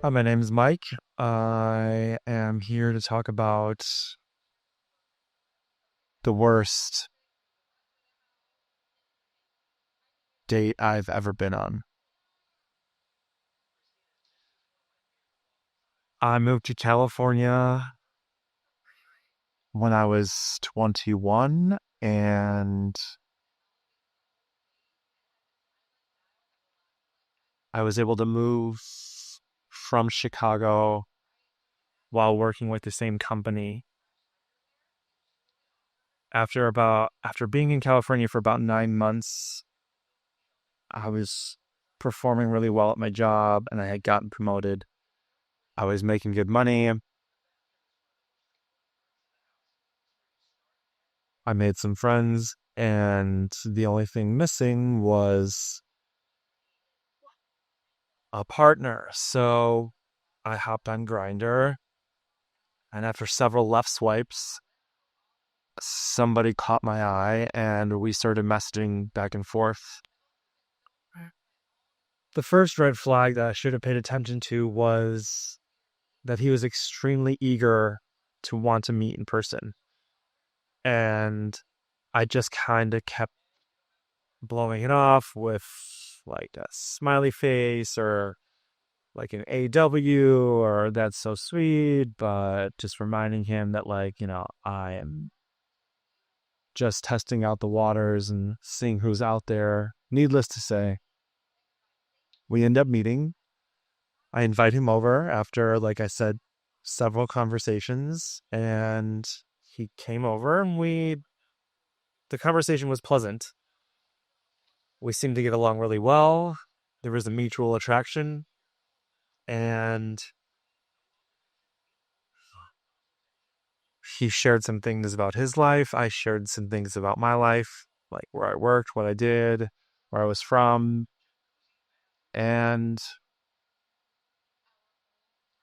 My name is Mike. I am here to talk about the worst date I've ever been on. I moved to California when I was 21, and I was able to move from Chicago while working with the same company. After being in California for about 9 months, I was performing really well at my job and I had gotten promoted. I was making good money. I made some friends, and the only thing missing was a partner. So I hopped on Grinder, and after several left swipes, somebody caught my eye, and we started messaging back and forth. The first red flag that I should have paid attention to was that he was extremely eager to want to meet in person. And I just kind of kept blowing it off with like a smiley face or like an AW or that's so sweet, but just reminding him that, like, I am just testing out the waters and seeing who's out there. Needless to say, we end up meeting. I invite him over after, like I said, several conversations, and he came over and the conversation was pleasant. We seemed to get along really well. There was a mutual attraction, and he shared some things about his life. I shared some things about my life, like where I worked, what I did, where I was from. And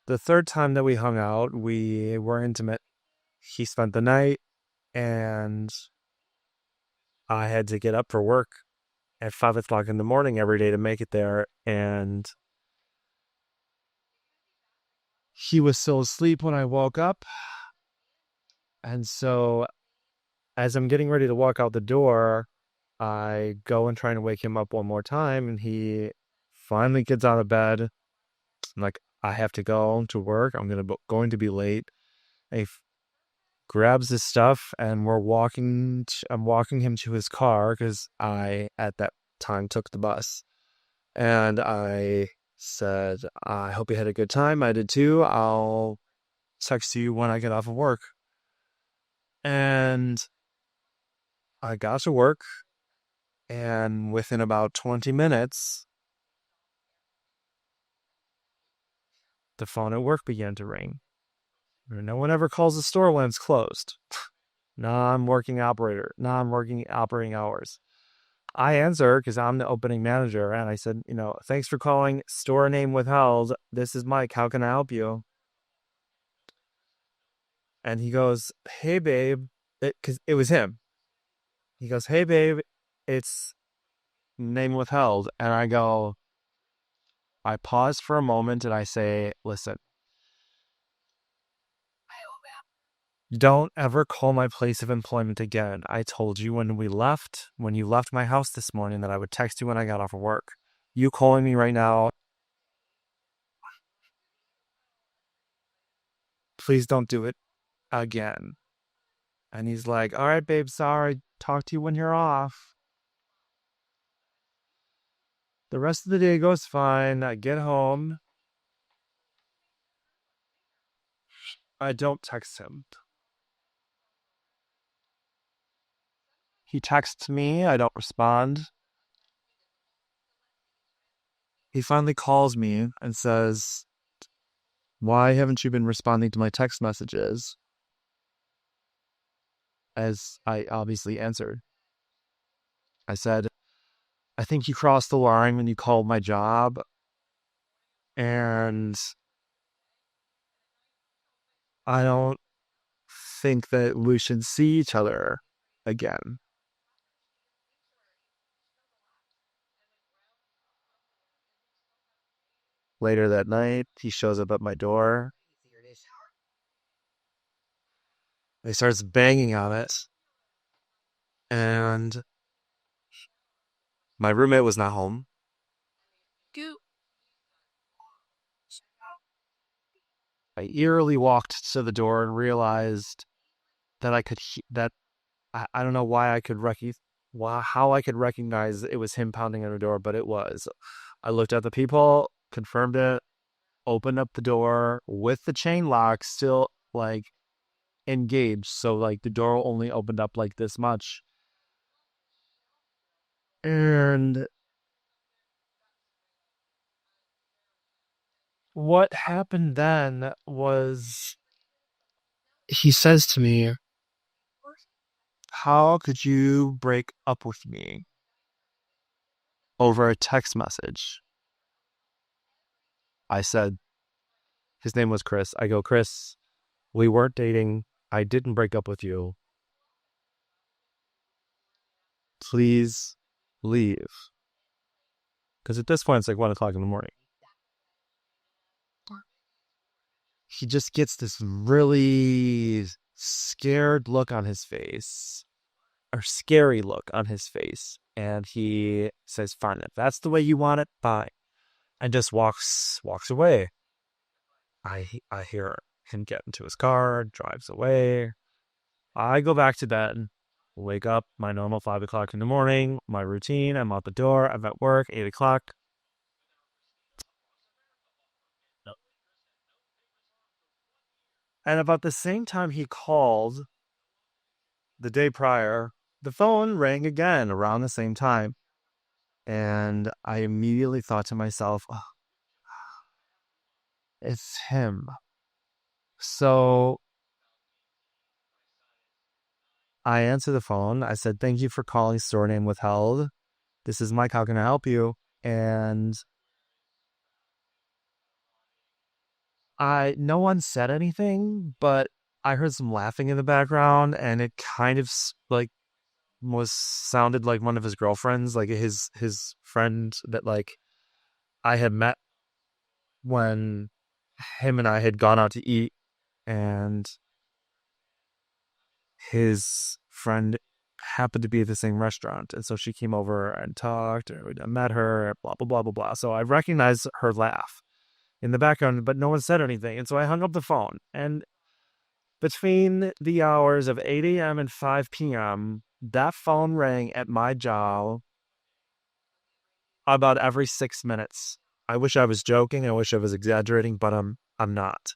the third time that we hung out, we were intimate. He spent the night, and I had to get up for work at 5 o'clock in the morning every day to make it there. And he was still asleep when I woke up. And so as I'm getting ready to walk out the door, I go and try to wake him up one more time, and he finally gets out of bed. I'm like, I have to go to work. I'm going to be late. And he grabs his stuff, and I'm walking him to his car because I at that time took the bus. And I said, I hope you had a good time. I did too. I'll text you when I get off of work. And I got to work, and within about 20 minutes, the phone at work began to ring. No one ever calls the store when it's closed. Non-working operator, non-working operating hours. I answer because I'm the opening manager, and I said, thanks for calling. Store name withheld. This is Mike. How can I help you? And he goes, hey, babe. Because it was him. He goes, hey, babe, it's name withheld. And I pause for a moment and I say, listen, don't ever call my place of employment again. I told you when you left my house this morning, that I would text you when I got off of work. You calling me right now, please don't do it again. And he's like, all right, babe, sorry. Talk to you when you're off. The rest of the day goes fine. I get home. I don't text him. He texts me. I don't respond. He finally calls me and says, why haven't you been responding to my text messages? As I obviously answered. I said, I think you crossed the line when you called my job, and I don't think that we should see each other again. Later that night, he shows up at my door. He starts banging on it, and my roommate was not home. I eerily walked to the door and realized that I don't know why I could how I could recognize it was him pounding on the door, but it was. I looked at the people, confirmed it, opened up the door with the chain lock still like engaged, so like the door only opened up like this much. And what happened then was he says to me, "How could you break up with me over a text message?" I said, his name was Chris. I go, "Chris, we weren't dating. I didn't break up with you. Please leave." Because at this point, it's like 1 o'clock in the morning. He just gets this really scared look on his face, or scary look on his face. And he says, "Fine, if that's the way you want it, fine." And just walks away. I hear him get into his car, drives away. I go back to bed, wake up, my normal 5 o'clock in the morning, my routine. I'm out the door. I'm at work, 8 o'clock. And about the same time he called the day prior, the phone rang again around the same time. And I immediately thought to myself, oh, it's him. So I answered the phone. I said, "Thank you for calling store name withheld. This is Mike. How can I help you?" And no one said anything, but I heard some laughing in the background, and it kind of like was sounded like one of his girlfriends, like his friend that like I had met when him and I had gone out to eat, and his friend happened to be at the same restaurant, and so she came over and talked, or I met her, blah blah blah blah blah. So I recognized her laugh in the background, but no one said anything, and so I hung up the phone. And between the hours of 8 a.m. and 5 p.m., that phone rang at my job about every 6 minutes. I wish I was joking. I wish I was exaggerating, but I'm not.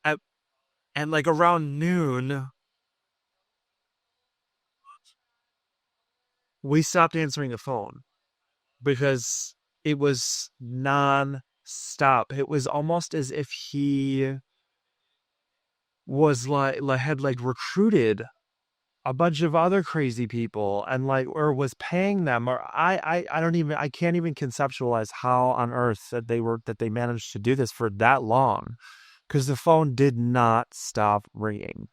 At, and like around noon, we stopped answering the phone because it was non-stop. It was almost as if he was like had like recruited a bunch of other crazy people and like or was paying them, or I can't even conceptualize how on earth that they managed to do this for that long, because the phone did not stop ringing.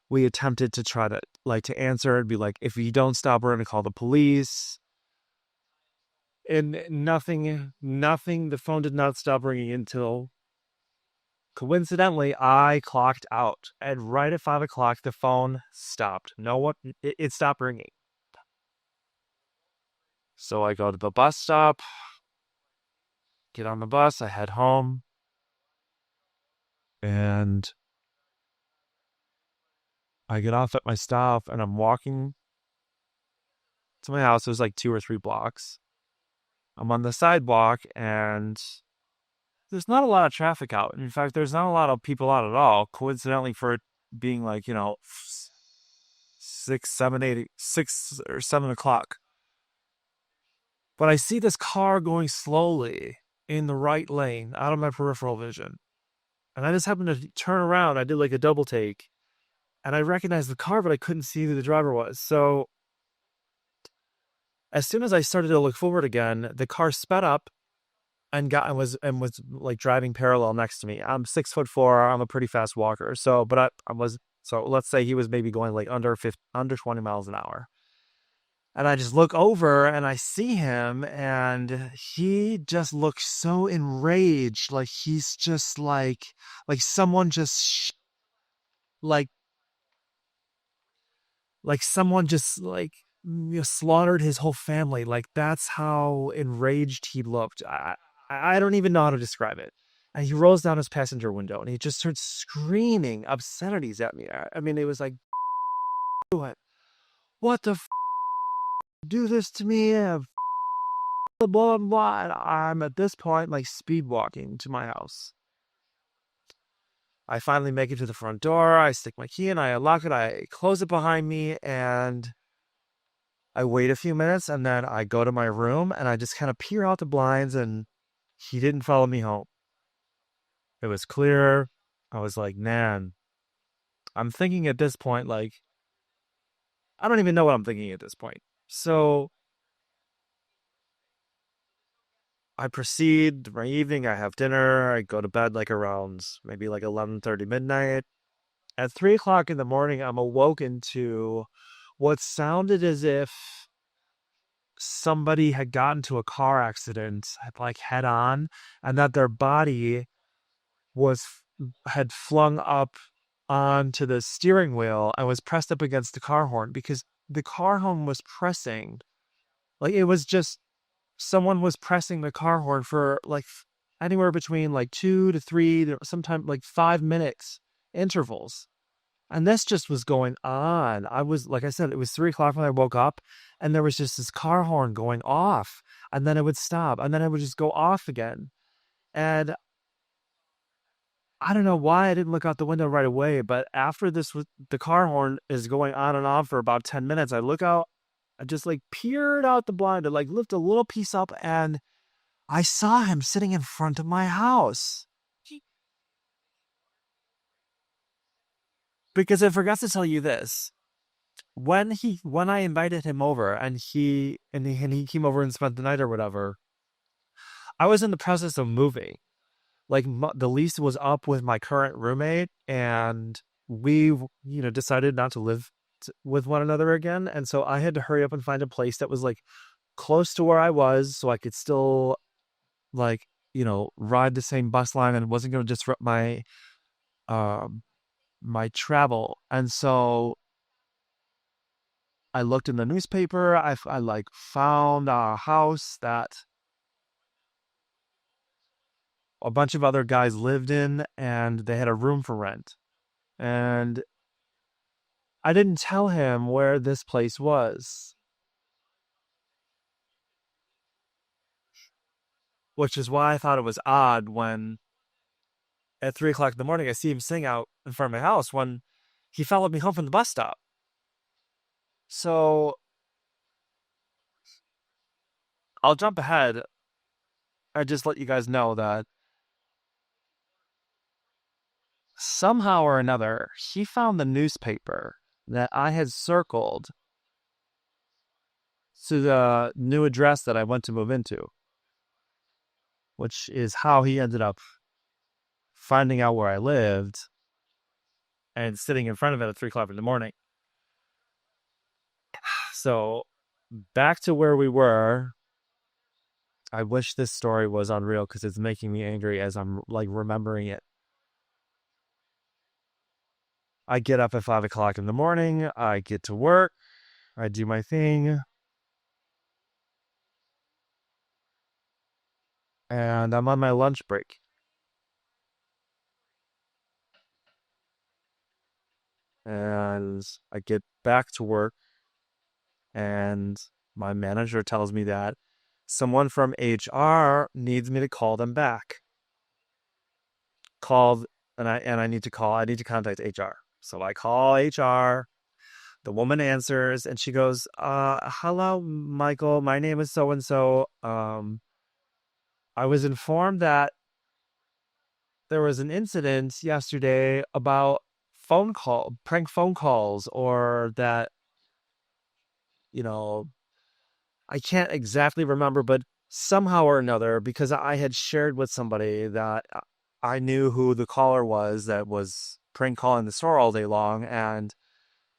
We attempted to try to like to answer and be like, "If you don't stop, we're going to call the police." And nothing, the phone did not stop ringing until coincidentally I clocked out, and right at 5 o'clock the phone stopped. No one, it stopped ringing. So I go to the bus stop, get on the bus, I head home, and I get off at my stop, and I'm walking to my house. It was like 2 or 3 blocks. I'm on the sidewalk, and there's not a lot of traffic out. In fact, there's not a lot of people out at all. Coincidentally, for it being like 6 or 7 o'clock. But I see this car going slowly in the right lane out of my peripheral vision. And I just happened to turn around. I did like a double take, and I recognized the car, but I couldn't see who the driver was. So as soon as I started to look forward again, the car sped up and was like driving parallel next to me. I'm 6'4". I'm a pretty fast walker. So, but I was, so let's say he was maybe going like under 20 miles an hour. And I just look over and I see him, and he just looks so enraged. Like he's just like someone just, like, someone just slaughtered his whole family. Like that's how enraged he looked. I don't even know how to describe it. And he rolls down his passenger window and he just starts screaming obscenities at me. I mean, it was like, what the do this to me? Blah, blah, blah. And I'm at this point like speed walking to my house. I finally make it to the front door. I stick my key in, I unlock it, I close it behind me, and I wait a few minutes, and then I go to my room and I just kind of peer out the blinds, and he didn't follow me home. It was clear. I was like, man, I'm thinking at this point, like, I don't even know what I'm thinking at this point. So I proceed my evening. I have dinner. I go to bed like around maybe like 11:30 midnight. At 3 o'clock in the morning, I'm awoken to what sounded as if somebody had gotten to a car accident, like head on, and that their body was had flung up onto the steering wheel and was pressed up against the car horn, because the car horn was pressing, like it was just someone was pressing the car horn for like anywhere between like 2 to 3, sometimes like 5 minutes intervals. And this just was going on. I was, like I said, it was 3 o'clock when I woke up, and there was just this car horn going off, and then it would stop, and then it would just go off again. And I don't know why I didn't look out the window right away, but after this, the car horn is going on and on for about 10 minutes. I look out, I just like peered out the blind to like lift a little piece up, and I saw him sitting in front of my house. Because I forgot to tell you this. When I invited him over, and he came over and spent the night or whatever, I was in the process of moving. Like the lease was up with my current roommate, and we decided not to live with one another again, and so I had to hurry up and find a place that was like close to where I was, so I could still like ride the same bus line and wasn't going to disrupt um my travel. And so I looked in the newspaper. I like found a house that a bunch of other guys lived in, and they had a room for rent. And I didn't tell him where this place was, which is why I thought it was odd when at 3 o'clock in the morning I see him sitting out in front of my house when he followed me home from the bus stop. So I'll jump ahead. I just let you guys know that somehow or another, he found the newspaper that I had circled to the new address that I went to move into, which is how he ended up finding out where I lived and sitting in front of it at 3 o'clock in the morning. So back to where we were. I wish this story was unreal because it's making me angry as I'm like remembering it. I get up at 5 o'clock in the morning. I get to work. I do my thing. And I'm on my lunch break. And I get back to work, and my manager tells me that someone from HR needs me to call them back. Called, and I need to call. I need to contact HR. So I call HR. The woman answers, and she goes, "Hello, Michael. My name is so and so. I was informed that there was an incident yesterday about prank phone calls, or that, you know, I can't exactly remember, but somehow or another, because I had shared with somebody that I knew who the caller was that was prank calling the store all day long, and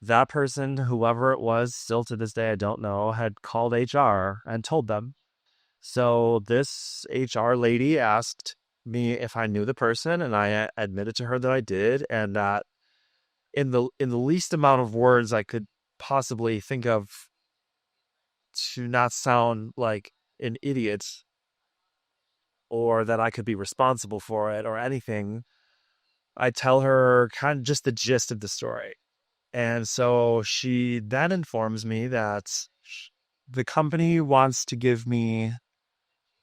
That person, whoever it was, still to this day, I don't know, had called HR and told them. So this HR lady asked me if I knew the person, and I admitted to her that I did, and that in the least amount of words I could possibly think of to not sound like an idiot or that I could be responsible for it or anything, I tell her kind of just the gist of the story. And so she then informs me that the company wants to give me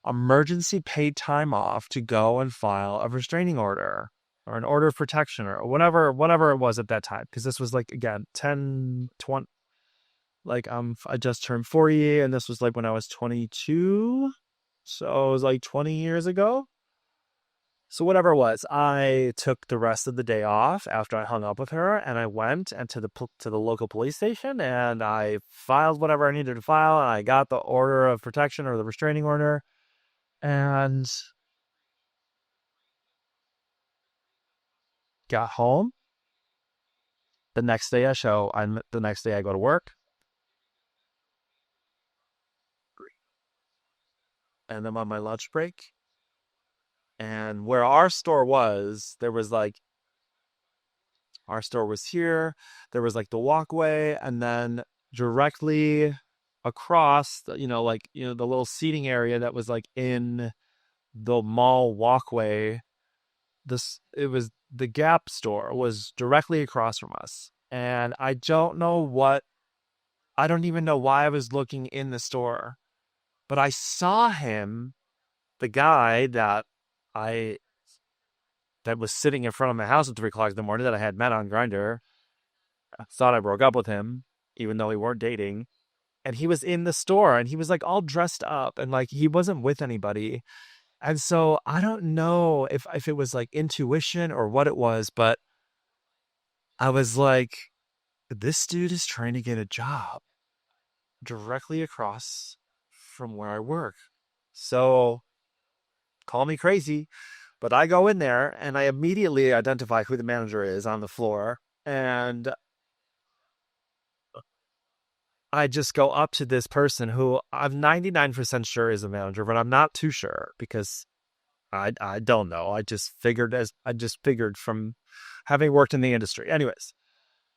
emergency paid time off to go and file a restraining order or an order of protection or whatever it was at that time, because this was like, again, 10, 20, like I just turned 40 and this was like when I was 22, so it was like 20 years ago. So whatever it was, I took the rest of the day off after I hung up with her, and I went and to the local police station, and I filed whatever I needed to file, and I got the order of protection or the restraining order, and got home. The next day I go to work, and I'm on my lunch break. And where our store was, there was like our store was here. There was like the walkway, and then directly across, the little seating area that was like in the mall walkway. This it was the Gap store was directly across from us, and I don't even know why I was looking in the store, but I saw him, the guy I that was sitting in front of my house at 3 o'clock in the morning that I had met on Grinder. I thought I broke up with him, even though we weren't dating. And he was in the store and he was like all dressed up and like he wasn't with anybody. And so I don't know if it was like intuition or what it was, but I was like, this dude is trying to get a job directly across from where I work. So call me crazy, but I go in there and I immediately identify who the manager is on the floor. And I just go up to this person who I'm 99% sure is a manager, but I'm not too sure because I don't know. I just figured from having worked in the industry. Anyways,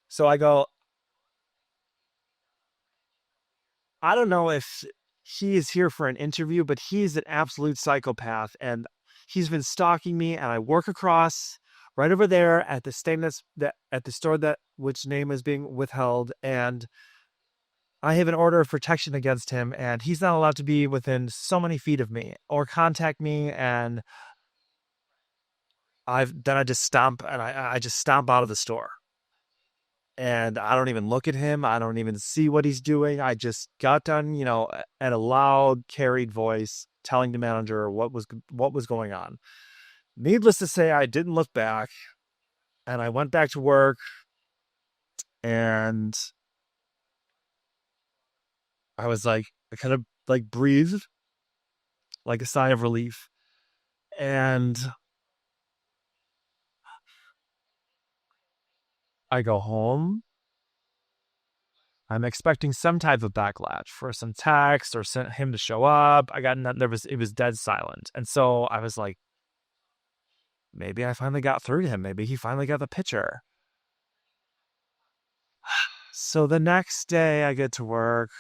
so I go, I don't know if he is here for an interview, but he's an absolute psychopath and he's been stalking me, and I work across right over there at the at the store that which name is being withheld, and I have an order of protection against him, and he's not allowed to be within so many feet of me or contact me. And I just stomp, and I just stomp out of the store, and I don't even look at him. I don't even see what he's doing. I just got done, at a loud, carried voice, telling the manager what was going on. Needless to say, I didn't look back, and I went back to work, and I was like, I kind of like breathed, like a sigh of relief, and I go home. I'm expecting some type of backlash for some text or sent him to show up. I got there was it was dead silent, and so I was like, maybe I finally got through to him. Maybe he finally got the picture. So the next day, I get to work,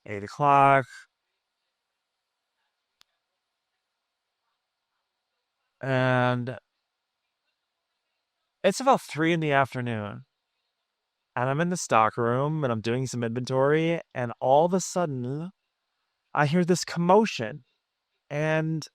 8 o'clock, and it's about 3 in the afternoon, and I'm in the stock room and I'm doing some inventory, and all of a sudden, I hear this commotion, and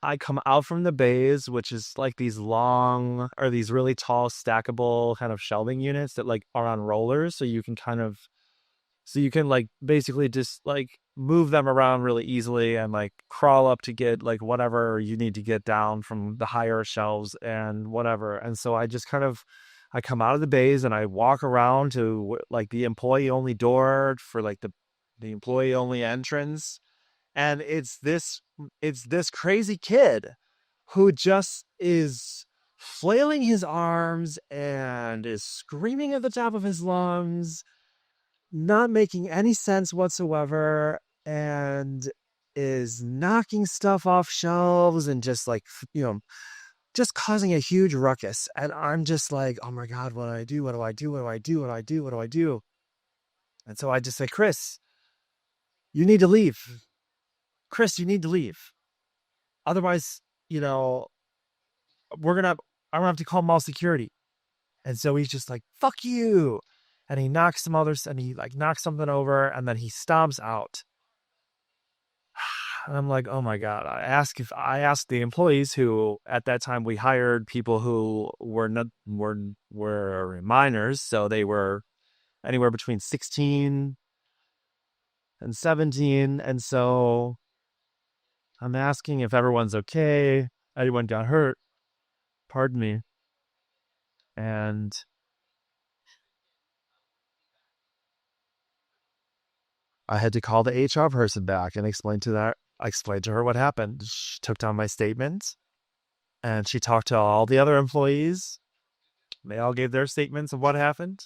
I come out from the bays, which is like these long or these really tall stackable kind of shelving units that like are on rollers. So you can like basically just like move them around really easily and like crawl up to get like whatever you need to get down from the higher shelves and whatever. And so I come out of the bays and I walk around to like the employee only door for like the employee only entrance, and it's this crazy kid who just is flailing his arms and is screaming at the top of his lungs, not making any sense whatsoever, and is knocking stuff off shelves and just like, just causing a huge ruckus. And I'm just like, oh my God, what do I do? What do I do? What do I do? What do I do? What do I do? And so I just say, Chris, you need to leave. Chris, you need to leave. Otherwise, you know, I'm gonna have to call mall security. And so he's just like, fuck you. And he knocks and he like knocks something over and then he stomps out. And I'm like, oh my God. I asked the employees who at that time we hired people who were minors. So they were anywhere between 16 and 17. And so I'm asking if everyone's okay. Anyone got hurt. Pardon me. And I had to call the HR person back and I explained to her what happened. She took down my statements and she talked to all the other employees. They all gave their statements of what happened.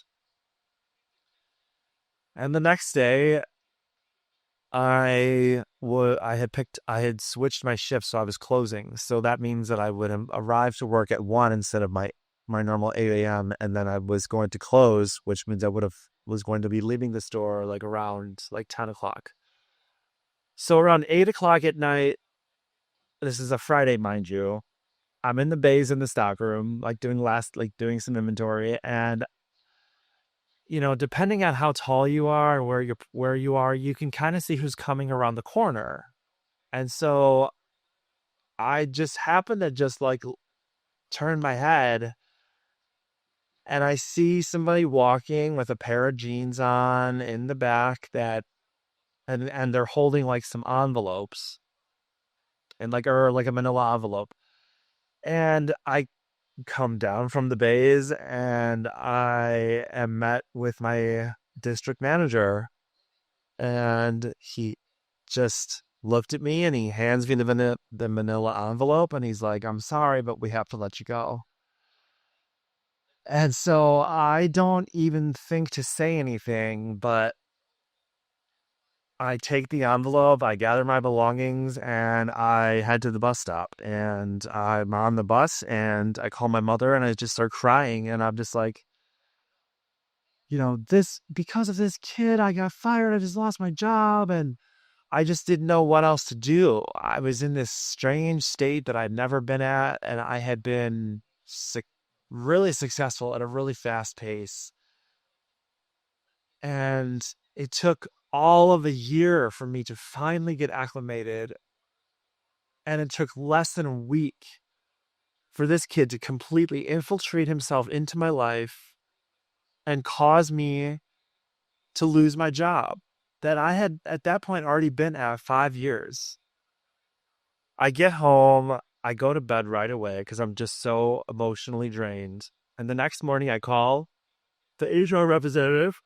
And the next day, I had switched my shift, so I was closing. So that means that I would arrive to work at 1 instead of my normal 8 a.m. And then I was going to close, which means I was going to be leaving the store like around like 10 o'clock. So around 8 o'clock at night, this is a Friday, mind you, I'm in the bays in the stock room, like doing some inventory. And, depending on how tall you are and where you are, you can kind of see who's coming around the corner. And so I just happened to just like turn my head and I see somebody walking with a pair of jeans on in the back and they're holding like some envelopes and like a manila envelope. And I come down from the bays and I am met with my district manager and he just looked at me and he hands me the manila envelope and he's like, I'm sorry, but we have to let you go. And so I don't even think to say anything, but I take the envelope, I gather my belongings, and I head to the bus stop. And I'm on the bus, and I call my mother, and I just start crying. And I'm just like, because of this kid, I got fired. I just lost my job, and I just didn't know what else to do. I was in this strange state that I'd never been at, and I had been really successful at a really fast pace. And it took all of a year for me to finally get acclimated. And it took less than a week for this kid to completely infiltrate himself into my life and cause me to lose my job that I had at that point already been at 5 years. I get home, I go to bed right away because I'm just so emotionally drained. And the next morning I call the HR representative,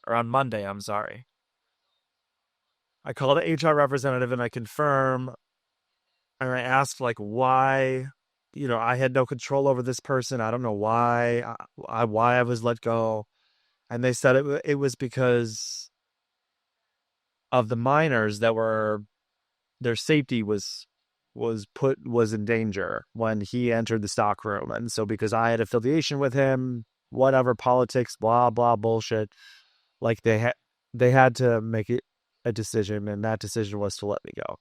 or on Monday, I'm sorry. I call the HR representative and I confirm and I asked like why, I had no control over this person. I don't know why I was let go. And they said it was because of the minors their safety was in danger when he entered the stock room. And so because I had affiliation with him, whatever politics, blah, blah, bullshit, like they had to make it a decision, and that decision was to let me go.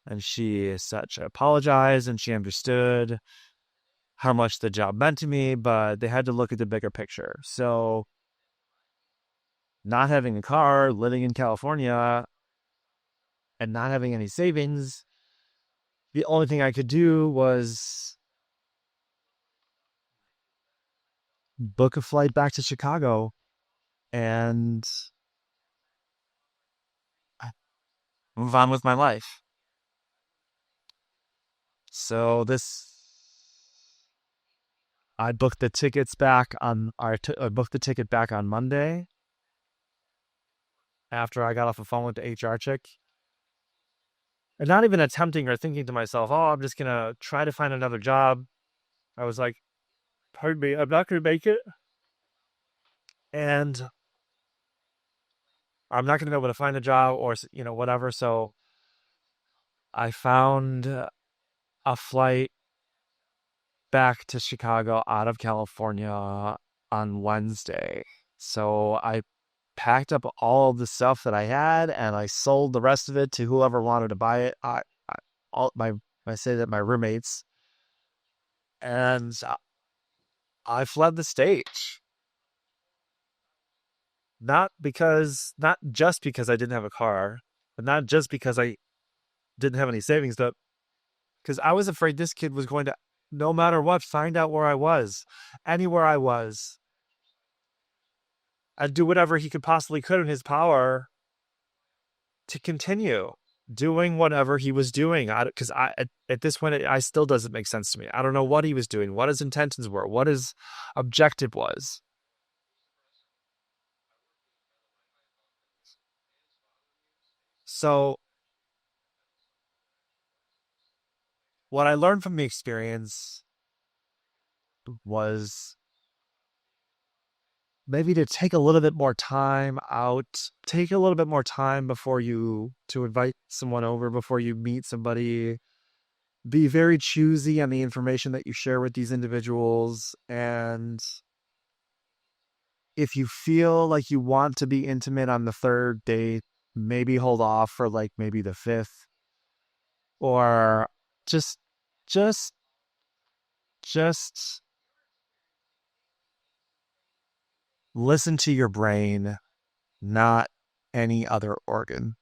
And she such apologized and she understood how much the job meant to me, but they had to look at the bigger picture. So not having a car, living in California, and not having any savings, the only thing I could do was book a flight back to Chicago and move on with my life. So I booked the tickets back I booked the ticket back on Monday after I got off the phone with the HR chick. and not even attempting or thinking to myself, oh, I'm just gonna try to find another job. I was like, pardon me, I'm not gonna make it, and I'm not gonna be able to find a job or whatever. So I found a flight back to Chicago out of California on Wednesday. So I packed up all of the stuff that I had and I sold the rest of it to whoever wanted to buy it. All my I say that my roommates, and I fled the state. Not just because I didn't have a car, but not just because I didn't have any savings, but because I was afraid this kid was going to, no matter what, find out where I was, anywhere I was, and do whatever he could possibly could in his power to continue doing whatever he was doing. Because at this point, I still doesn't make sense to me. I don't know what he was doing, what his intentions were, what his objective was. So what I learned from the experience was maybe to take a little bit more time out, take a little bit more time before you to invite someone over, before you meet somebody. Be very choosy on the information that you share with these individuals. And if you feel like you want to be intimate on the third date, maybe hold off for like maybe the fifth, or just, just, just listen to your brain, not any other organ.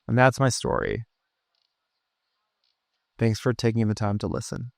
And that's my story. Thanks for taking the time to listen.